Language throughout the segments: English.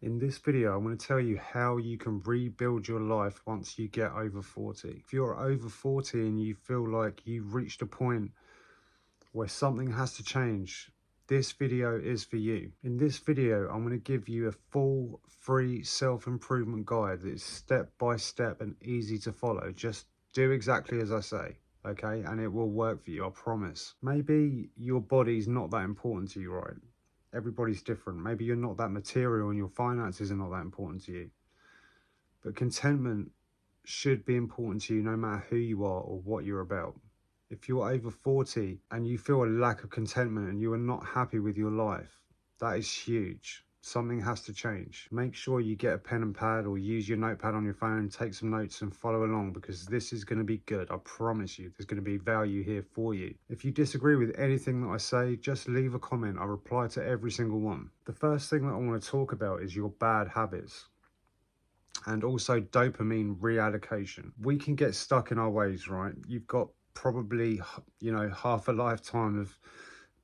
In this video, I'm going to tell you how you can rebuild your life once you get over 40. If you're over 40 and you feel like you've reached a point where something has to change, this video is for you. In this video, I'm going to give you a full free self-improvement guide that is step by step and easy to follow. Just do exactly as I say, okay? And it will work for you, I promise. Maybe your body's not that important to you, right? Everybody's different. Maybe you're not that material and your finances are not that important to you. But contentment should be important to you no matter who you are or what you're about. If you're over 40 and you feel a lack of contentment and you are not happy with your life, that is huge. Something has to change. Make sure you get a pen and pad or use your notepad on your phone, take some notes and follow along, because this is going to be good. I promise you, there's going to be value here for you. If you disagree with anything that I say, just leave a comment. I reply to every single one. The first thing that I want to talk about is your bad habits and also dopamine reallocation. We can get stuck in our ways, right? You've got probably, half a lifetime of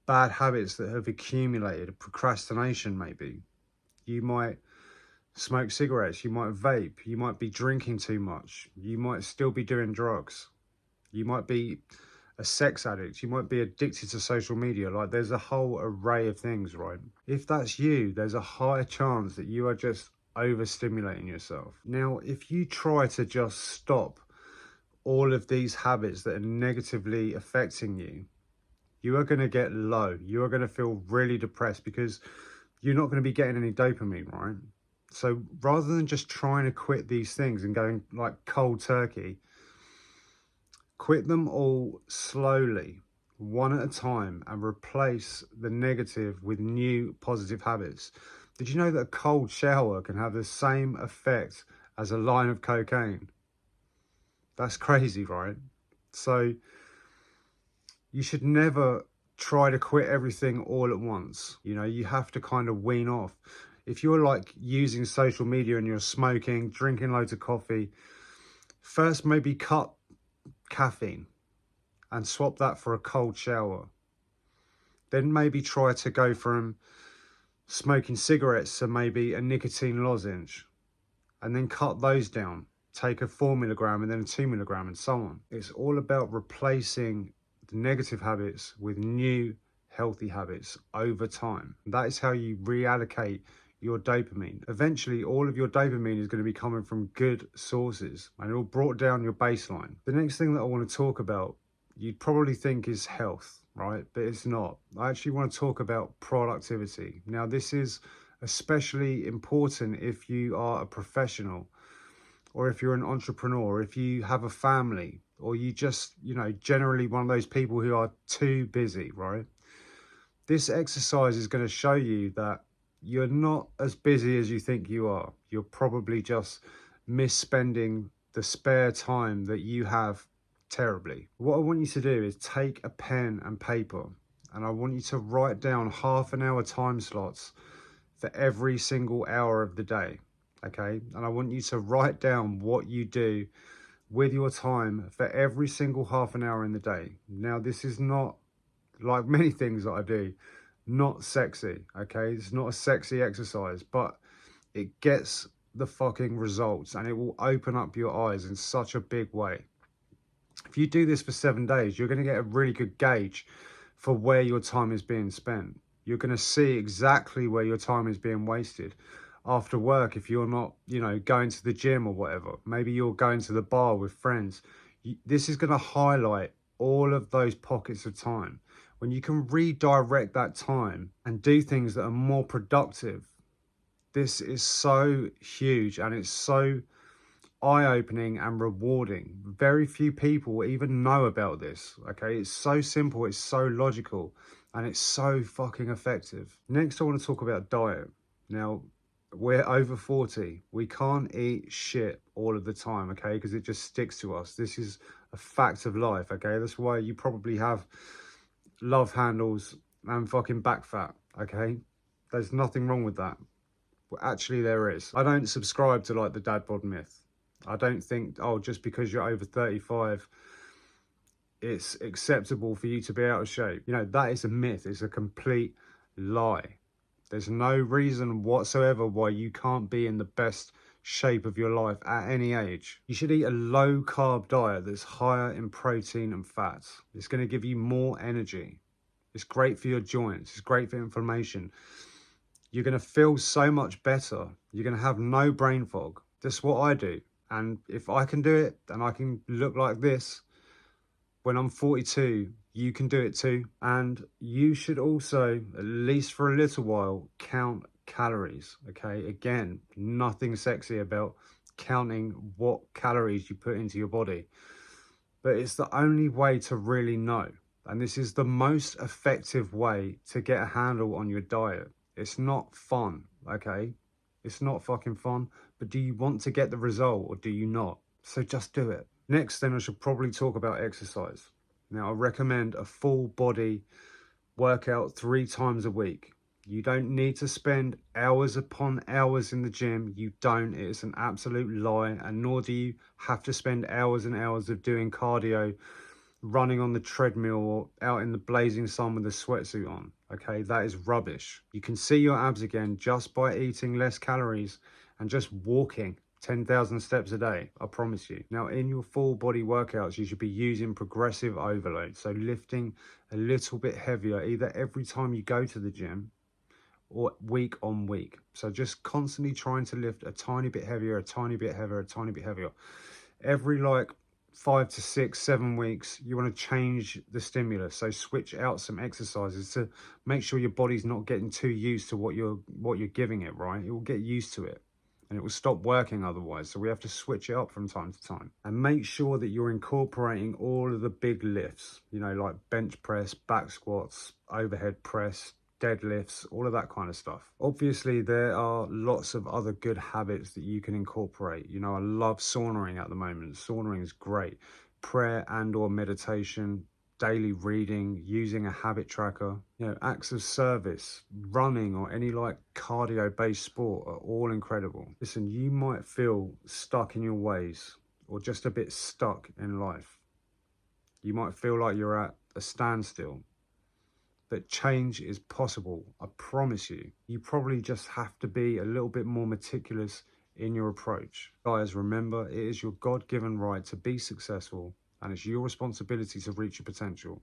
bad habits that have accumulated. Procrastination, maybe. You might smoke cigarettes, you might vape, you might be drinking too much, you might still be doing drugs, you might be a sex addict, you might be addicted to social media. Like, there's a whole array of things, right? If that's you, there's a higher chance that you are just overstimulating yourself. Now, if you try to just stop all of these habits that are negatively affecting you, you are going to get low. You are going to feel really depressed because you're not going to be getting any dopamine, right? So rather than just trying to quit these things and going like cold turkey, quit them all slowly, one at a time, and replace the negative with new positive habits. Did you know that a cold shower can have the same effect as a line of cocaine? That's crazy, right? So you should never try to quit everything all at once. You have to kind of wean off. If you're like using social media and you're smoking, drinking loads of coffee, first maybe cut caffeine and swap that for a cold shower. Then maybe try to go from smoking cigarettes to maybe a nicotine lozenge, and then cut those down. Take a 4 milligram and then a 2 milligram and so on. It's all about replacing the negative habits with new healthy habits over time. That is how you reallocate your dopamine. Eventually, all of your dopamine is going to be coming from good sources and it will brought down your baseline. The next thing that I want to talk about, you'd probably think is health, right? But it's not. I actually want to talk about productivity. Now, this is especially important if you are a professional, or if you're an entrepreneur, if you have a family, or you just, generally one of those people who are too busy, right? This exercise is going to show you that you're not as busy as you think you are. You're probably just misspending the spare time that you have terribly. What I want you to do is take a pen and paper, and I want you to write down half an hour time slots for every single hour of the day. Okay, and I want you to write down what you do with your time for every single half an hour in the day. Now, this is not, like many things that I do, not sexy, okay? It's not a sexy exercise, but it gets the fucking results and it will open up your eyes in such a big way. If you do this for 7 days, you're going to get a really good gauge for where your time is being spent. You're going to see exactly where your time is being wasted. After work, if you're not, going to the gym or whatever, maybe you're going to the bar with friends. This is going to highlight all of those pockets of time. When you can redirect that time and do things that are more productive, this is so huge and it's so eye-opening and rewarding. Very few people even know about this, okay? It's so simple, it's so logical, and it's so fucking effective. Next, I want to talk about diet. Now, we're over 40. We can't eat shit all of the time, okay? Because it just sticks to us. This is a fact of life, okay? That's why you probably have love handles and fucking back fat, okay? There's nothing wrong with that. Well, actually, there is. I don't subscribe to like the dad bod myth. I don't think, just because you're over 35, it's acceptable for you to be out of shape. That is a myth. It's a complete lie. There's no reason whatsoever why you can't be in the best shape of your life at any age. You should eat a low carb diet that's higher in protein and fats. It's going to give you more energy. It's great for your joints. It's great for inflammation. You're going to feel so much better. You're going to have no brain fog. That's what I do. And if I can do it and I can look like this when I'm 42, you can do it too. And you should also, at least for a little while, count calories. Okay, again, nothing sexy about counting what calories you put into your body, but it's the only way to really know. And this is the most effective way to get a handle on your diet. It's not fun, okay? It's not fucking fun, but do you want to get the result or do you not? So just do it. Next, then I should probably talk about exercise. Now, I recommend a full body workout 3 times a week. You don't need to spend hours upon hours in the gym. You don't. It's an absolute lie. And nor do you have to spend hours and hours of doing cardio, running on the treadmill or out in the blazing sun with a sweatsuit on. Okay, that is rubbish. You can see your abs again just by eating less calories and just walking 10,000 steps a day, I promise you. Now, in your full body workouts, you should be using progressive overload. So lifting a little bit heavier, either every time you go to the gym or week on week. So just constantly trying to lift a tiny bit heavier, a tiny bit heavier, a tiny bit heavier. Every like 5 to 6, 7 weeks, you want to change the stimulus. So switch out some exercises to make sure your body's not getting too used to what you're giving it, right? It will get used to it and it will stop working otherwise. So we have to switch it up from time to time. And make sure that you're incorporating all of the big lifts, you know, like bench press, back squats, overhead press, deadlifts, all of that kind of stuff. Obviously, there are lots of other good habits that you can incorporate. You know, I love saunaing at the moment. Saunaing is great. Prayer and or meditation, daily reading, using a habit tracker, you know, acts of service, running or any like cardio based sport are all incredible. Listen, you might feel stuck in your ways or just a bit stuck in life. You might feel like you're at a standstill. But change is possible, I promise you. You probably just have to be a little bit more meticulous in your approach. Guys, remember, it is your God-given right to be successful, and it's your responsibility to reach your potential.